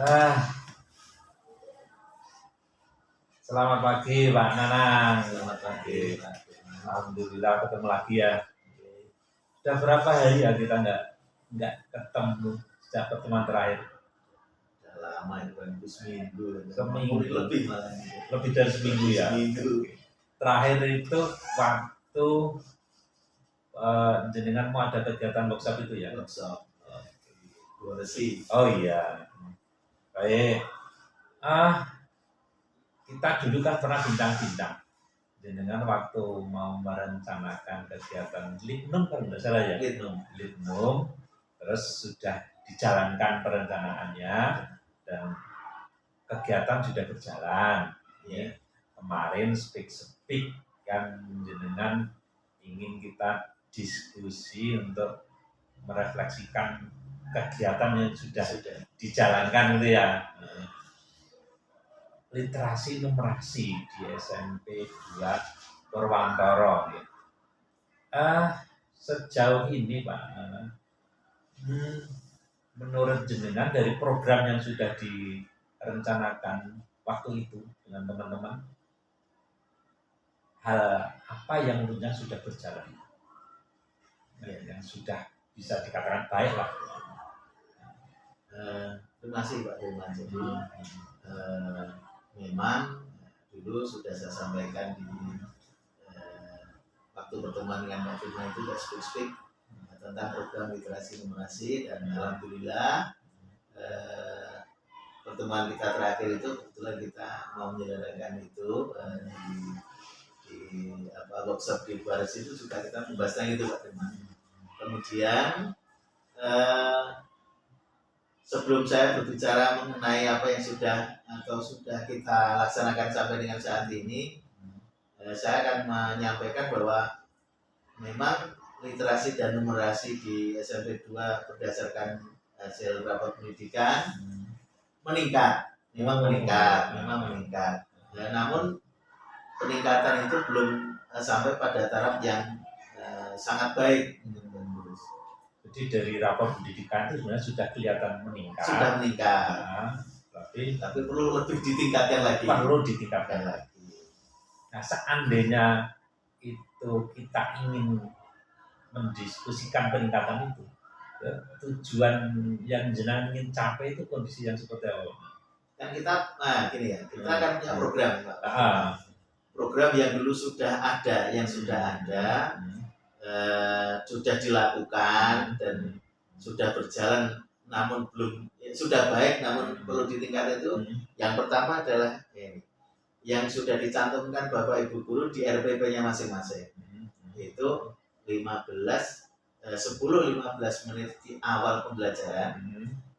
Ah, Selamat pagi Pak Nanang. Selamat pagi, Pak. Alhamdulillah ketemu lagi ya. Sudah berapa hari ya kita nggak ketemu sejak pertemuan terakhir? Udah lama itu kan, seminggu. Seminggu. Lebih malah. Lebih dari seminggu ya. Seminggu. Terakhir itu waktu jenengan mau ada kegiatan workshop itu ya? Workshop. Dua Resi. Oh iya. Baik. Kita dulu kan pernah bincang-bincang. Jenengan waktu mau merencanakan kegiatan Litnum kan tidak salah ya? Litnum. Terus sudah dijalankan perencanaannya dan kegiatan sudah berjalan. Ya. Kemarin speak kan jenengan ingin kita diskusi untuk merefleksikan kegiatan yang sudah dijalankan itu ya. Literasi numerasi di SMP 2 Purwantoro. Sejauh ini Pak, menurut jenengan dari program yang sudah direncanakan waktu itu dengan teman-teman, hal apa yang menurutnya sudah berjalan, yang sudah bisa dikatakan baik lah? Terima kasih Pak Firman. Jadi memang dulu sudah saya sampaikan di waktu pertemuan dengan Pak Firman itu sudah speak tentang program literasi numerasi, dan alhamdulillah pertemuan kita terakhir itu kebetulan kita mau menyelenggarakan itu di workshop di Baris itu juga kita membahasnya itu Pak Firman. Kemudian sebelum saya berbicara mengenai apa yang sudah kita laksanakan sampai dengan saat ini, saya akan menyampaikan bahwa memang literasi dan numerasi di SMP 2 berdasarkan hasil rapat pendidikan memang meningkat. Namun peningkatan itu belum sampai pada taraf yang sangat baik. Jadi dari rapat pendidikan itu sebenarnya sudah kelihatan meningkat. Tapi perlu lebih ditingkatkan lagi. Nah, seandainya itu kita ingin mendiskusikan peningkatan itu, tujuan yang jenengan ingin capai itu kondisi yang seperti apa? Kan kita akan punya program, Pak. Program yang dulu sudah ada, sudah dilakukan dan sudah berjalan, namun sudah baik, namun perlu ditingkatkan itu. Yang pertama adalah yang sudah dicantumkan Bapak Ibu guru di RPP-nya masing-masing. Itu 10-15 menit di awal pembelajaran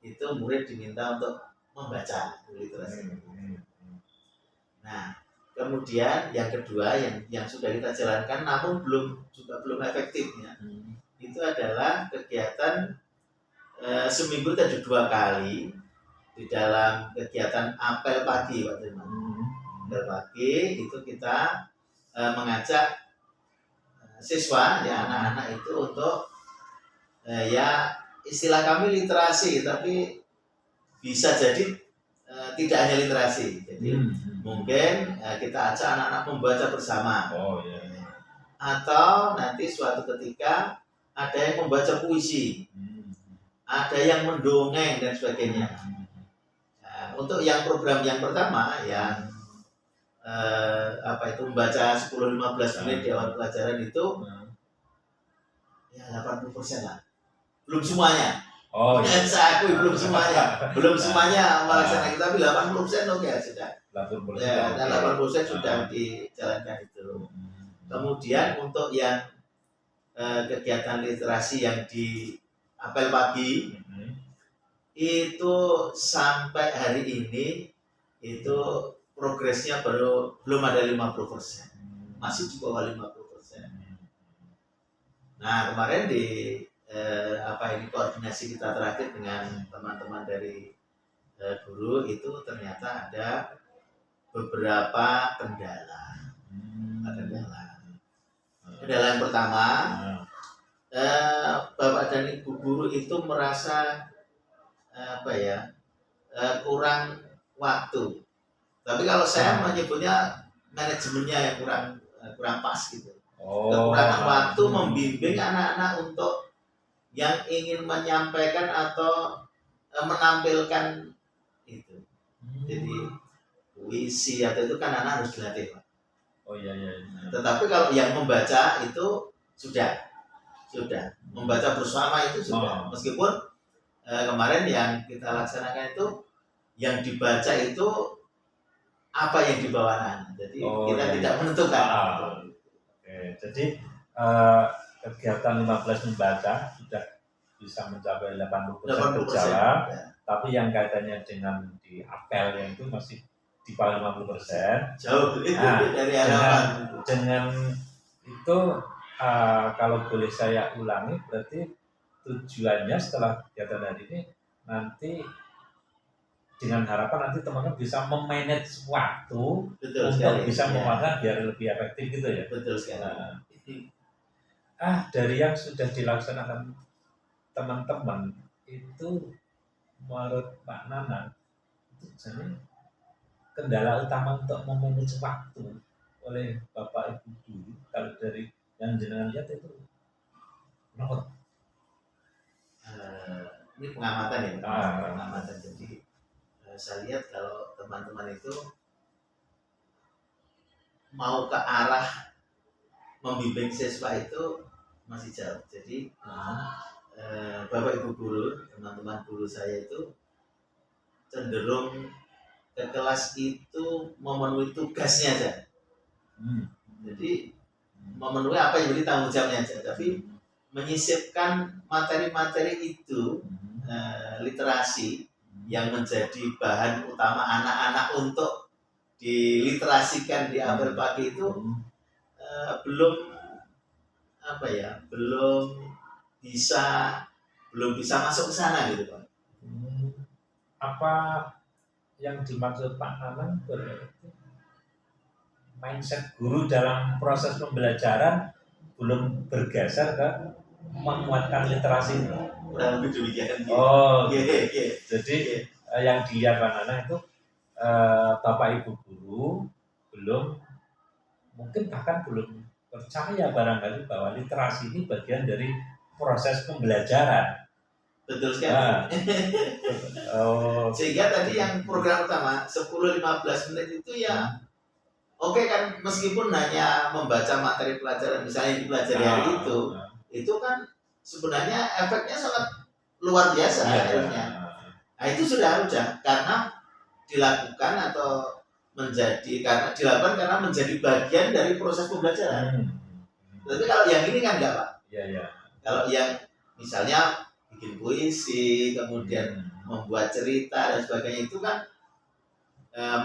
itu murid diminta untuk membaca literasi. Nah, kemudian yang kedua yang sudah kita jalankan namun belum efektifnya, itu adalah kegiatan seminggu ada 2 kali di dalam kegiatan apel pagi, Pak Firman. Apel pagi itu kita mengajak siswa, ya anak-anak itu untuk ya istilah kami literasi, tapi bisa jadi tidak hanya literasi. Jadi mungkin kita ajak anak-anak membaca bersama. Atau nanti suatu ketika ada yang membaca puisi, ada yang mendongeng dan sebagainya. Untuk yang program yang pertama yang membaca 10-15 menit di awal pelajaran itu ya 80% lah. Belum semuanya. Saya akui belum semuanya melaksanakan, tapi 80% oke sudah. 80% sudah dijalankan itu. Kemudian untuk yang kegiatan literasi yang di apel pagi itu sampai hari ini itu progresnya belum ada 50%, masih di bawah 50%. Nah, kemarin di koordinasi kita terakhir dengan teman-teman dari guru itu ternyata ada beberapa kendala. Kendala yang pertama, Bapak dan Ibu guru itu merasa kurang waktu. Tapi kalau saya menyebutnya manajemennya yang kurang pas gitu. Kekurangan waktu membimbing anak-anak untuk yang ingin menyampaikan atau menampilkan itu. Jadi puisi atau itu kan anak harus dilatih, Pak. Oh iya. Tetapi kalau yang membaca itu sudah membaca bersama itu sudah. Meskipun kemarin yang kita laksanakan itu yang dibaca itu apa yang dibawa anak. Jadi kita tidak menentukan. Oke. Jadi kegiatan 15 membaca sudah bisa mencapai 80% berjalan, tapi yang kaitannya dengan di apel yang itu masih di bawah 50%. Jauh dari harapan. Dengan itu kalau boleh saya ulangi, berarti tujuannya setelah kegiatan hari ini nanti dengan harapan nanti teman-teman bisa memanage waktu untuk bisa memanfaatkan biar lebih efektif gitu ya. Betul sekali. Dari yang sudah dilaksanakan teman-teman itu menurut Pak Nana itu jadi kendala utama untuk memanage waktu oleh Bapak Ibu guru kalau dari yang jenengan lihat itu menurut ini pengamatan ya, pengamatan. Jadi saya lihat kalau teman-teman itu mau ke arah membimbing siswa itu masih jauh. Jadi Bapak Ibu guru, teman-teman guru saya itu cenderung ke kelas itu memenuhi tugasnya aja. Jadi memenuhi apa yang jadi tanggung jawabnya aja. Tapi menyisipkan materi-materi itu, literasi yang menjadi bahan utama anak-anak untuk diliterasikan di apel pagi itu belum bisa masuk ke sana gitu, Pak. Apa yang dimaksud Pak Nanang berarti mindset guru dalam proses pembelajaran belum bergeser ke menguatkan literasi itu? Kurang lebih demikian. Jadi yang dilihat Pak Nanang itu Bapak Ibu guru mungkin bahkan belum percaya barangkali bahwa literasi ini bagian dari proses pembelajaran. Betul sekali. Sehingga tadi yang program utama 10-15 menit itu ya oke kan, meskipun hanya membaca materi pelajaran misalnya dipelajari hari itu kan sebenarnya efeknya sangat luar biasa akhirnya. Nah itu sudah karena dilakukan atau dilakukan karena menjadi bagian dari proses pembelajaran. Tapi kalau yang ini kan enggak, Pak. Kalau yang misalnya bikin puisi, kemudian membuat cerita dan sebagainya itu kan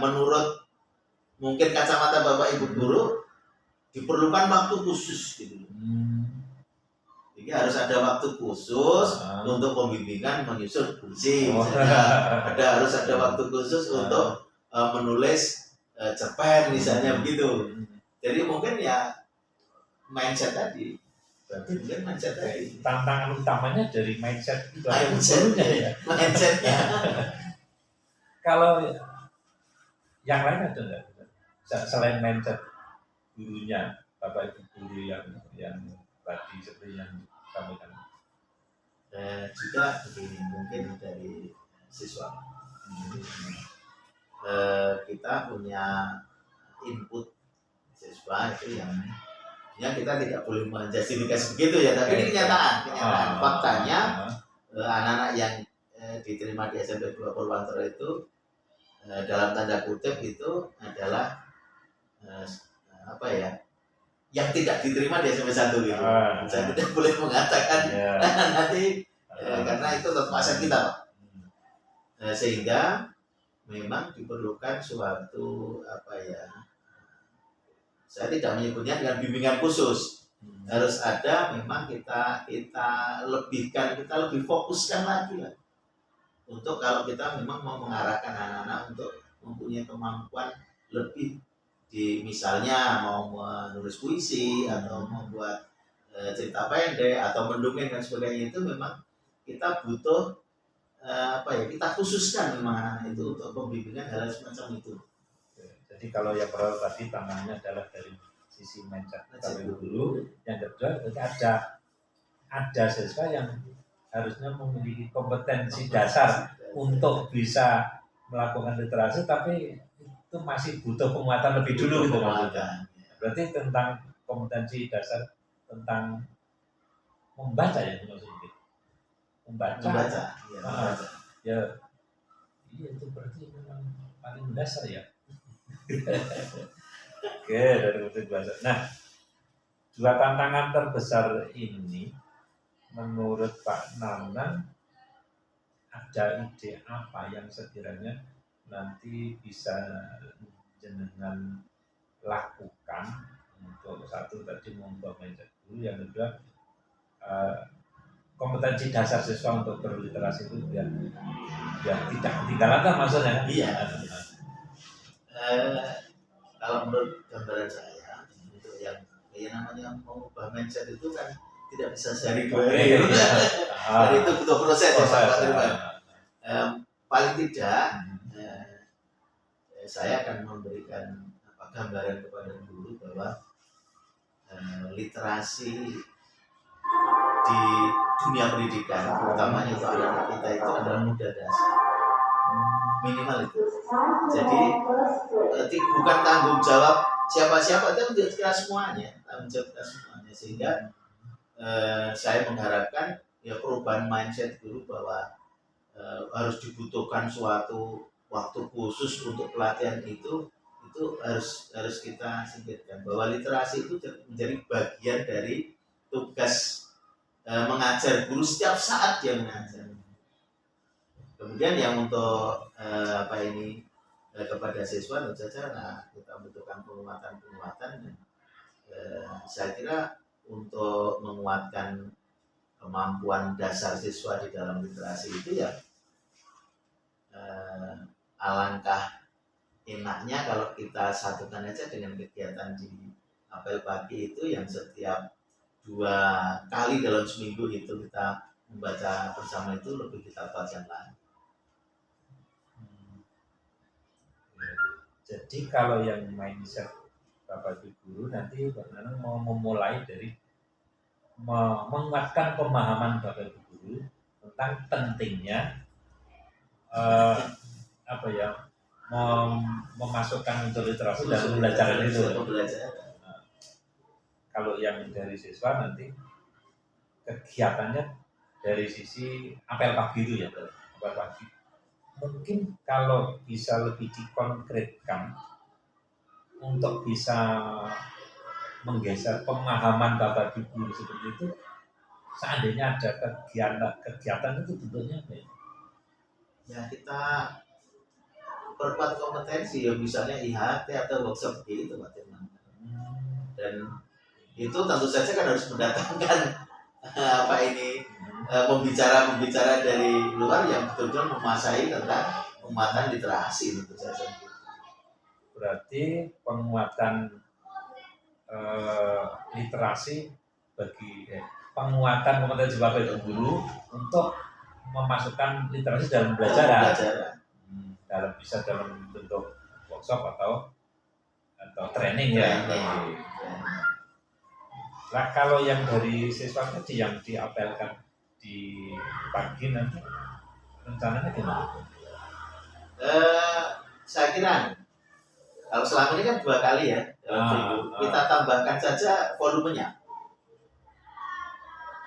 menurut mungkin kacamata Bapak Ibu guru diperlukan waktu khusus gitu. Jadi harus ada waktu khusus untuk pembimbingan menyusun puisi. Harus ada waktu khusus untuk menulis cerpen misalnya begitu. Jadi mungkin ya mindset tadi. Berarti mungkin mindset tadi. Tantangan utamanya dari mindset itu mindsetnya. Kalau yang lain ada nggak? Selain mindset gurunya, Bapak Ibu guru yang tadi seperti yang sampaikan. Juga begini, mungkin dari siswa. Kita punya input siswa itu yang kita tidak boleh menjustifikasi begitu ya, tapi ini kenyataan. Faktanya anak-anak yang diterima di SMP 2 Purwantoro itu dalam tanda kutip itu adalah yang tidak diterima di SMP 1 gitu. Saya tidak boleh mengatakan nanti karena itu tetap aset kita, Pak. Sehingga memang diperlukan suatu saya tidak menyebutnya dengan bimbingan khusus. Harus ada memang kita lebih fokuskan lagi lah. Untuk kalau kita memang mau mengarahkan anak-anak untuk mempunyai kemampuan lebih misalnya mau menulis puisi atau membuat cerita pendek atau mendongeng dan sebagainya, itu memang kita butuh kita khususkan memang itu untuk pembimbingan hal semacam itu. Jadi kalau yang pertama tadi tantangannya adalah dari sisi mindset guru. Yang kedua itu ada siswa yang harusnya memiliki kompetensi dasar untuk bisa melakukan literasi, tapi itu masih butuh penguatan lebih dulu gitu maksudnya. Berarti tentang kompetensi dasar tentang membaca ya maksudnya. Membaca. Ya. Iya itu berarti memang paling dasar ya. Oke, dari musik bahasa. Nah, dua tantangan terbesar ini menurut Pak Nanan ada ide apa yang sekiranya nanti bisa jenengan lakukan untuk satu tadi membuat mindset dulu, yang kedua kompetensi dasar siswa untuk berliterasi itu biar tidak ketinggalan kan maksudnya? Iya. Kalau menurut gambaran saya untuk yang namanya mengubah mindset itu kan tidak bisa sehari dua hari. Jadi itu butuh proses ya Pak Triwan. Paling tidak saya akan memberikan gambaran kepada guru bahwa literasi di dunia pendidikan, utamanya untuk anak kita itu adalah modal dasar minimal itu. Jadi bukan tanggung jawab siapa-siapa, tapi kita semuanya, tanggung jawab kita semuanya. Sehingga saya mengharapkan ya perubahan mindset guru bahwa harus dibutuhkan suatu waktu khusus untuk pelatihan itu harus kita singkirkan, bahwa literasi itu menjadi bagian dari tugas mengajar guru setiap saat dia mengajar. Kemudian yang untuk kepada siswa tentu saja kita membutuhkan penguatan. Saya kira untuk menguatkan kemampuan dasar siswa di dalam literasi itu ya alangkah enaknya kalau kita satukan aja dengan kegiatan di apel pagi itu yang setiap 2 kali dalam seminggu itu kita membaca bersama, itu lebih kita kuatkan lagi. Jadi kalau yang mindset Bapak Ibu guru nanti Pak Nanang mau memulai dari menguatkan pemahaman Bapak Ibu guru tentang pentingnya memasukkan untuk literasi dalam pembelajaran itu. Kalau yang dari siswa nanti kegiatannya dari sisi apel pagi itu ya, apel pagi. Mungkin kalau bisa lebih dikonkretkan untuk bisa menggeser pemahaman Bapak Ibu guru seperti itu, seandainya ada kegiatan itu bentuknya apa ya? Ya kita perkuat kompetensi ya, misalnya IHT atau workshop gitu Pak Firman. Dan itu tentu saja kan harus mendatangkan pembicara dari luar yang betul-betul menguasai tentang penguatan literasi tentu saja. Berarti penguatan literasi bagi penguatan kompetensi Bapak Ibu guru untuk memasukkan literasi dalam belajar. Bisa dalam bentuk workshop atau training ya. Nah kalau yang dari siswa tadi yang diapelkan di pagi nanti rencananya gimana? Saya kira kalau selama ini kan 2 kali ya dalam minggu, kita tambahkan saja volumenya.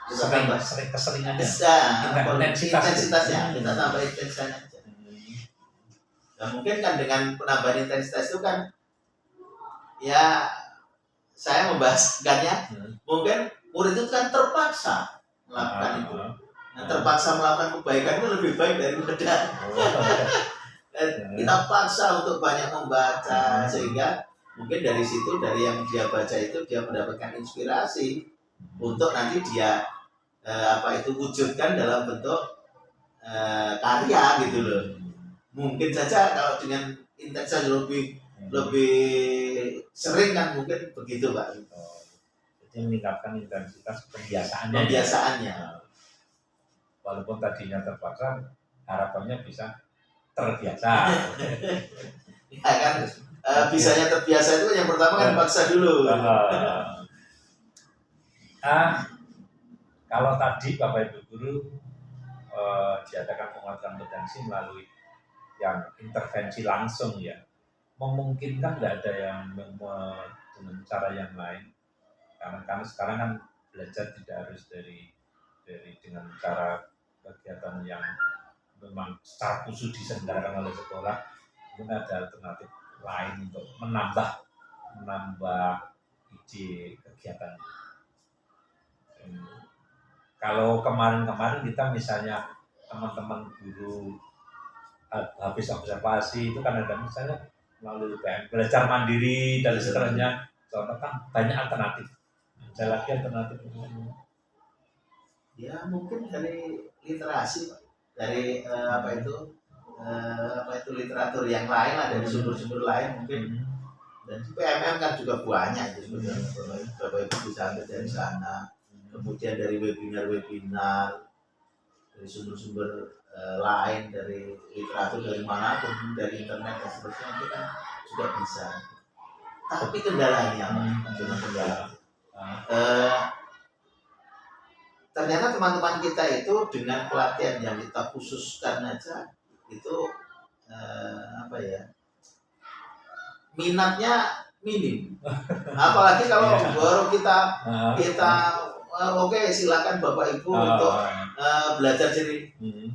Keseringannya. Intensitasnya kita tambah intensitasnya aja. Nah, mungkin kan dengan penambahan intensitas itu kan ya saya membahaskannya, mungkin murid itu kan terpaksa melakukan itu. Nah, terpaksa melakukan kebaikan itu lebih baik daripada kita paksa untuk banyak membaca, sehingga mungkin dari situ, dari yang dia baca itu dia mendapatkan inspirasi untuk nanti dia wujudkan dalam bentuk karya gitu loh. Mungkin saja kalau dengan intensitas lebih sering kan mungkin begitu Pak. Jadi meningkatkan intensitas pembiasaannya. Ya. Walaupun tadinya terpaksa, harapannya bisa terbiasa. Ya kan, bisanya terbiasa itu yang pertama kan paksa dulu. Kalau tadi Bapak Ibu Guru diadakan penguatan kompetensi melalui yang intervensi langsung ya, memungkinkan nggak ada yang dengan cara yang lain, karena sekarang kan belajar tidak harus dari dengan cara kegiatan yang memang secara khusus diselenggarakan oleh sekolah, mungkin ada alternatif lain untuk menambah ide kegiatan. Kalau kemarin kita misalnya teman-teman guru habis observasi itu kan ada misalnya melalui UPM belajar mandiri dan seterusnya, soalnya kan banyak alternatif. Ada lagi alternatif ya mungkin dari literasi, dari apa itu literatur yang lain lah, dari sumber-sumber lain mungkin. Dan PMM kan juga banyak itu sebenarnya, Bapak Ibu bisa ambil dari sana. Kemudian dari webinar-webinar, dari sumber-sumber lain, dari literatur dari manapun, dari internet dan seterusnya itu kan juga bisa. Tapi kendalanya, ternyata teman-teman kita itu dengan pelatihan yang kita khususkan aja itu minatnya minim. Apalagi kalau baru kita oke, silakan Bapak Ibu untuk belajar jadi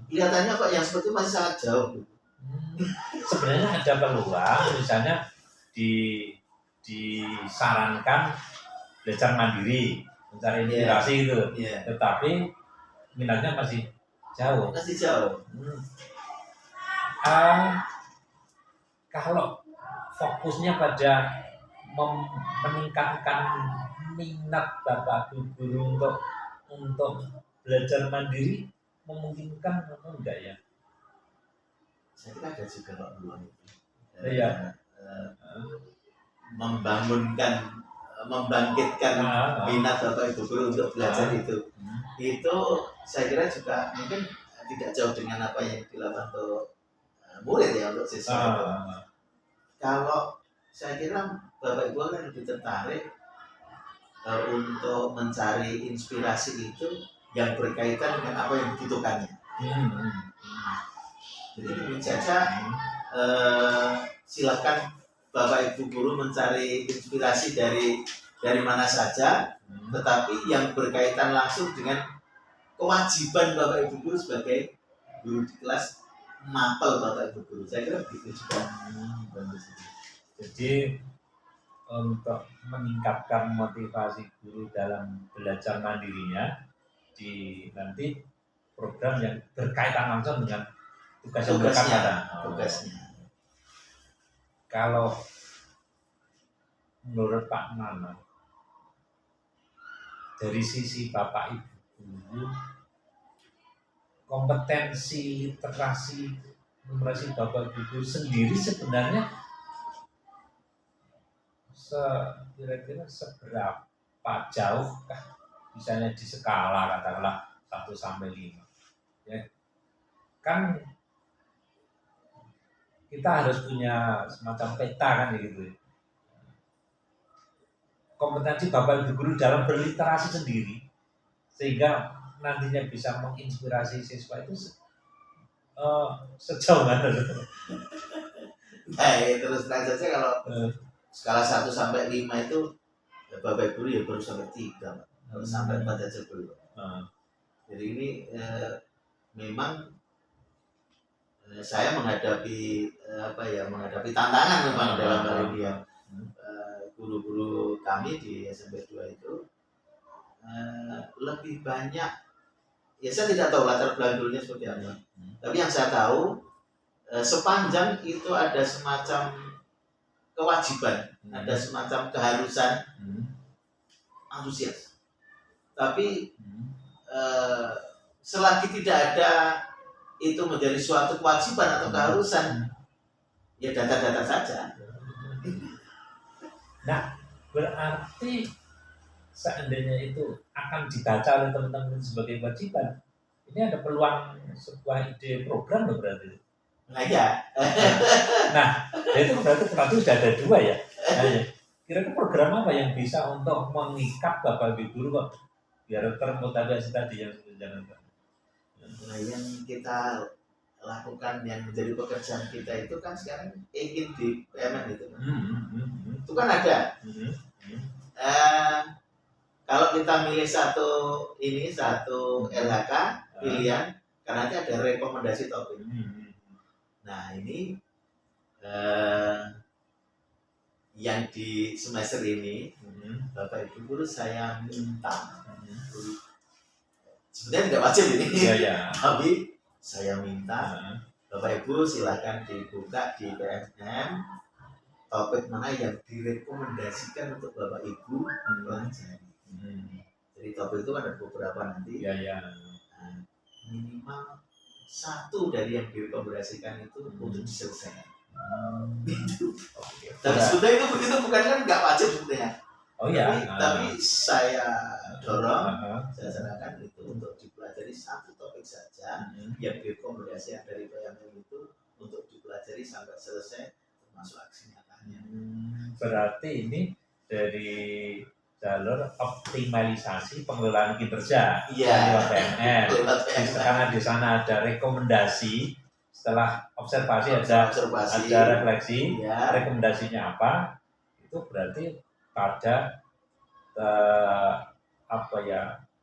kelihatannya kok yang seperti masih sangat jauh. Sebenarnya ada peluang, misalnya disarankan belajar mandiri, mencari inspirasi gitu, tetapi minatnya masih jauh. Kalau fokusnya pada meningkatkan minat Bapak Guru untuk belajar mandiri, memungkinkan atau enggak ya? Saya kira ada juga Pak peluang itu. Membangkitkan minat Bapak Ibu Guru untuk belajar itu saya kira juga mungkin tidak jauh dengan apa yang dilakukan untuk murid ya, untuk siswa. Kalau saya kira Bapak Ibu akan lebih tertarik untuk mencari inspirasi itu yang berkaitan dengan apa yang dibutuhkannya. Jadi mungkin saja silakan Bapak Ibu Guru mencari inspirasi dari mana saja, tetapi yang berkaitan langsung dengan kewajiban Bapak Ibu Guru sebagai guru di kelas, mapel Bapak Ibu Guru. Saya kira begitu juga. Jadi untuk meningkatkan motivasi guru dalam belajar mandirinya, nanti program yang berkaitan langsung dengan tugasnya. Kalau menurut Pak Nana, dari sisi Bapak Ibu Guru, kompetensi literasi numerasi Bapak Ibu Guru sendiri sebenarnya kira-kira seberapa jauh misalnya di skala katakanlah 1 sampai 5 ya, kan kita harus punya semacam peta kan gitu. Kompetensi Bapak Ibu Guru dalam berliterasi sendiri sehingga nantinya bisa menginspirasi siswa itu sejauh mana? Terus terang saja kalau skala 1 sampai 5 itu Bapak Ibu ya baru sampai 3, kalau sampai 4 aja belum. Jadi ini memang saya menghadapi tantangan memang dalam hal ini ya. Guru-guru kami di SMP 2 itu lebih banyak, ya saya tidak tahu latar belakang dulunya seperti apa, tapi yang saya tahu sepanjang itu ada semacam kewajiban, ada semacam keharusan, antusias. Tapi selagi tidak ada itu menjadi suatu kewajiban atau keharusan, ya data-data saja. Nah, berarti seandainya itu akan dibaca oleh teman-teman sebagai kewajiban, ini ada peluang sebuah ide program loh berarti. Nah ya, Nah, itu berarti sudah ada dua ya. Nah, ya. Kira-kira program apa yang bisa untuk mengikat Bapak Ibu guru kok biar termotivasi tadi yang jangan. nah yang kita lakukan yang menjadi pekerjaan kita itu kan sekarang ingin di PMN itu kan. Itu kan ada. Kalau kita milih satu LHK pilihan, karena nanti ada rekomendasi topik. Nah ini yang di semester ini Bapak Ibu guru saya minta, sebenarnya tidak wajib ini, tapi saya minta Bapak Ibu silakan dibuka di PMM topik mana yang direkomendasikan untuk Bapak Ibu pelajari. Jadi topik itu ada beberapa nanti. Nah, minimal satu dari yang direkomendasikan itu untuk diselesaikan. Dan sebetulnya itu bukan kan nggak wajib sebetulnya. Tapi saya dorong, saya sarankan itu untuk dipelajari satu topik saja yang direkomendasikan dari PMM itu untuk dipelajari sampai selesai termasuk aksi nyatanya. Berarti ini dari jalur optimalisasi pengelolaan kinerja PMN. Karena di sana ada rekomendasi, setelah observasi ada refleksi, rekomendasinya apa? Itu berarti pada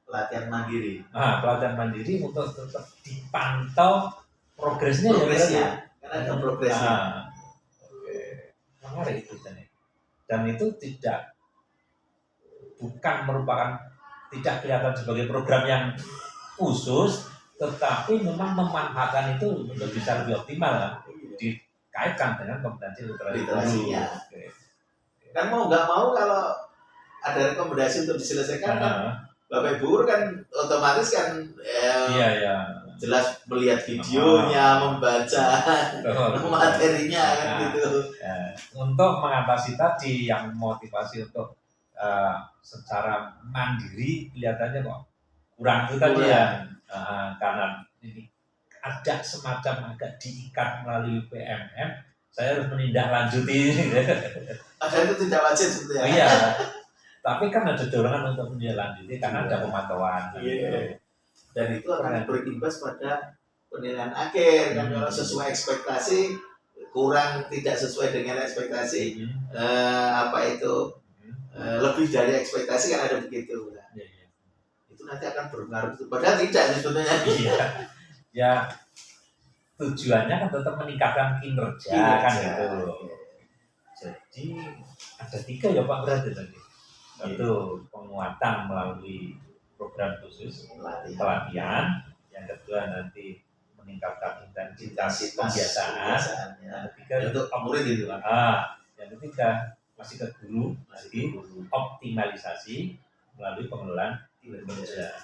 pelatihan mandiri. Pelatihan mandiri untuk tetap dipantau progresnya. Karena ada progresnya. Menarik itu dan itu bukan merupakan tidak kelihatan sebagai program yang khusus, tetapi memang memanfaatkan itu untuk bisa lebih optimal dikaitkan dengan kompetensi literasinya. Kan mau nggak mau kalau ada rekomendasi untuk diselesaikan kan Bapak Ibu guru kan otomatis kan jelas melihat videonya, membaca materinya kan gitu. Untuk mengatasi tadi yang motivasi untuk secara mandiri kelihatannya kok kurang itu tadi ya, karena ini ada semacam agak diikat melalui PMM, saya harus menindaklanjuti. Padahal itu tidak wajib sebetulnya. Iya, tapi kan ada dorongan untuk menindaklanjuti karena ada pemantauan. Dan itu akan berimbas pada penilaian akhir kan, kalau sesuai ekspektasi kurang, tidak sesuai dengan ekspektasi lebih dari ekspektasi kan ada begitu kan. Itu nanti akan berpengaruh itu, padahal tidak sebetulnya. Ya tujuannya kan tetap meningkatkan kinerja kan gitu. Jadi ada 3 ya Pak berarti tadi. Satu penguatan melalui program khusus pelatihan, yang kedua nanti meningkatkan intensitas pembiasaan, yang ketiga untuk murid itu. Yang ketiga masih ke guru, masih optimalisasi melalui pengelolaan kinerja.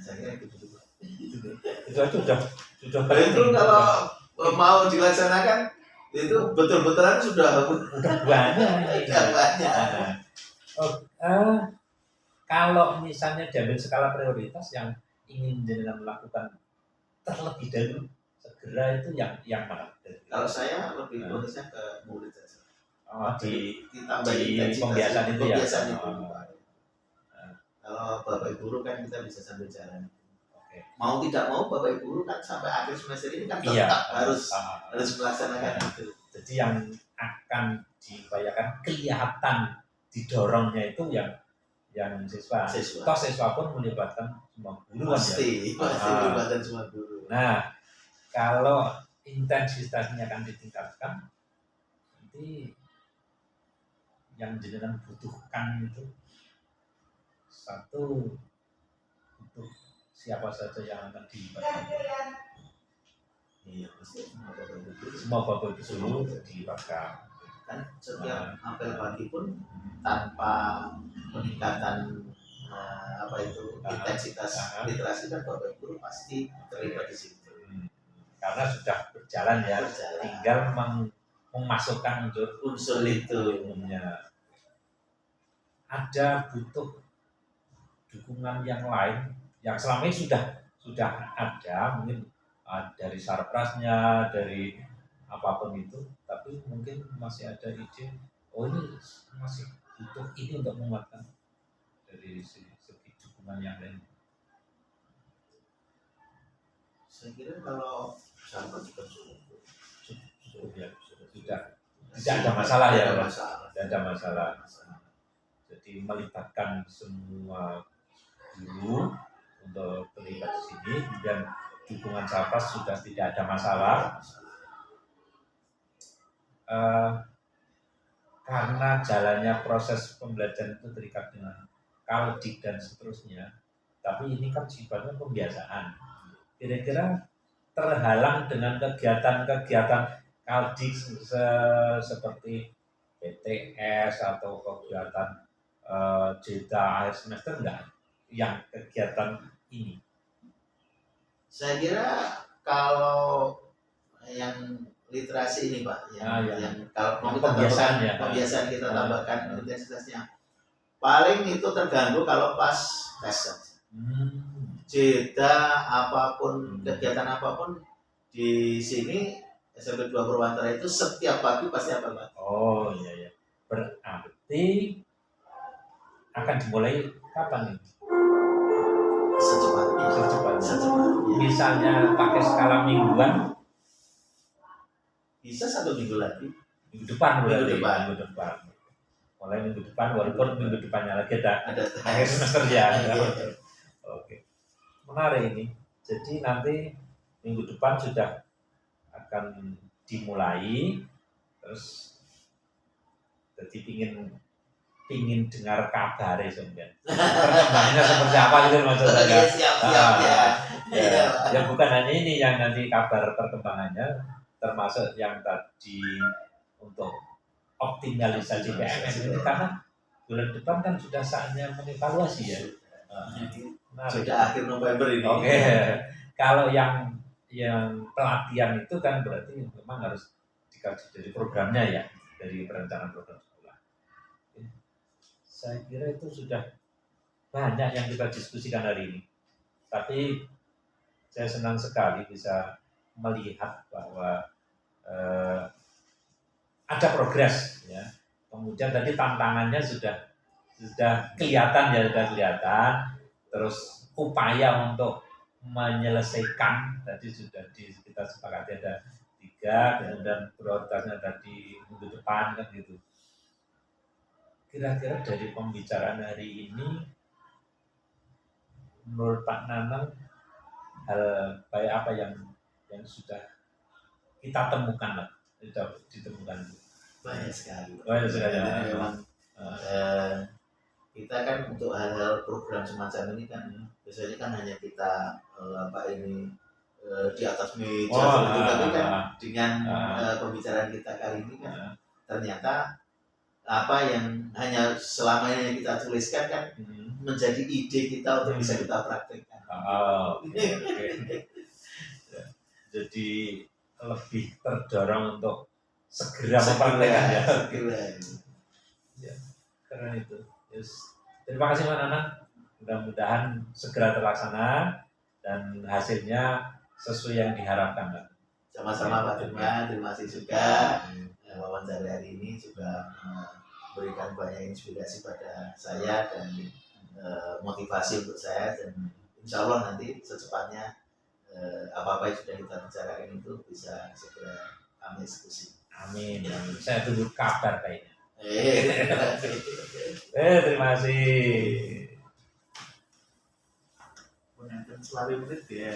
Saya kira itu sudah. Itu kalau mau dilaksanakan itu betul-betulan sudah banyak. Kalau misalnya diambil skala prioritas yang ingin jenengan melakukan terlebih dahulu segera itu yang mana? Kalau saya lebih fokusnya ke murid saja. Ditambah pembiasaan itu ya. Kalau Bapak Ibu guru kan kita bisa sambil jalan. Mau tidak mau Bapak Ibu guru kan sampai akhir semester ini kan tetap harus melaksanakan itu. Jadi yang akan diupayakan kelihatan didorongnya itu yang siswa. Toh siswa pun melibatkan semua guru. Pasti melibatkan semua guru. Nah, kalau intensitasnya akan ditingkatkan, nanti yang jenengan butuhkan itu satu untuk siapa saja yang akan dilibatkan. Iya, pasti semua Bapak Ibu guru dilibatkan. Kan setiap apel pagi pun tanpa peningkatan intensitas literasi kan Bapak Ibu guru pasti terlibat di situ. Karena sudah berjalan ya, tinggal memasukkan unsur itu umumnya. Ada butuh dukungan yang lain yang selama ini sudah ada, mungkin dari sarprasnya, dari apapun itu, tapi mungkin masih ada ide, oh ini masih butuh ini untuk menguatkan dari segi dukungan yang lain. Saya kira kalau sahabat juga cukup Ya, sudah tidak ada masalah ya, tidak ada masalah. Jadi melibatkan semua guru untuk terlibat di sini, dan dukungan sarpas sudah tidak ada masalah. Karena jalannya proses pembelajaran itu terikat dengan kaldik dan seterusnya, tapi ini kan sifatnya pembiasaan. Kira-kira terhalang dengan kegiatan-kegiatan kaldik seperti PTS atau kegiatan jeda akhir semester enggak yang kegiatan ini? Saya kira kalau yang literasi ini Pak, yang kalau mau kita tambahkan pembiasaan kita tambahkan intensitasnya, paling itu terganggu kalau pas tes. Jeda apapun, kegiatan apapun di sini SMP 2 Purwantara itu setiap pagi pasti apa Pak? Oh iya. Berarti akan dimulai kapan ini? Secepatnya. Misalnya pakai skala mingguan, bisa 1 minggu lagi. Minggu depan. Mulai minggu depan, walaupun minggu depannya lagi ada akhir semester ya. Oke. Menarik ini. Jadi nanti minggu depan sudah akan dimulai, terus jadi pingin dengar kabar sebenarnya. Perkembangannya seperti apa gitu maksud saya. Siap ya. Ya bukan hanya ini yang nanti kabar perkembangannya, termasuk yang tadi untuk optimalisasi PMN ini, karena bulan depan kan sudah saatnya mengevaluasi ya. Sudah akhir November ini. Oke. Kalau yang pelatihan itu kan berarti memang harus dikaji dari programnya ya, dari perencanaan program sekolah. Saya kira itu sudah banyak yang kita diskusikan hari ini. Tapi saya senang sekali bisa melihat bahwa ada progres ya. Kemudian tadi tantangannya sudah kelihatan. Terus upaya untuk menyelesaikan tadi sudah kita sepakati ada 3, kemudian prioritasnya tadi minggu depan kan gitu. Kira-kira dari pembicaraan hari ini, menurut Pak Nanang, hal baik apa yang sudah kita temukan lah, sudah ditemukan? Banyak sekali. Memang kita kan untuk hal-hal program semacam ini kan biasanya kan hanya kita di atas meja tapi kan dengan pembicaraan kita kali ini kan ternyata apa yang hanya selama ini kita tuliskan kan menjadi ide kita untuk bisa kita praktekkan. Okay. Jadi lebih terdorong untuk segera mempraktekkan ya. Keren itu. Yes. Terima kasih Pak Nanang. Mudah-mudahan segera terlaksana dan hasilnya sesuai yang diharapkan. Sama-sama Pak Dirma, terima kasih juga. Wawancara hari ini juga memberikan banyak inspirasi pada saya dan motivasi untuk saya, dan insya Allah nanti secepatnya apa-apa yang sudah kita bicarakan itu bisa segera kami eksekusi. Amin. Saya tunggu kabar kayaknya. Terima kasih. Menonton selama menit ya.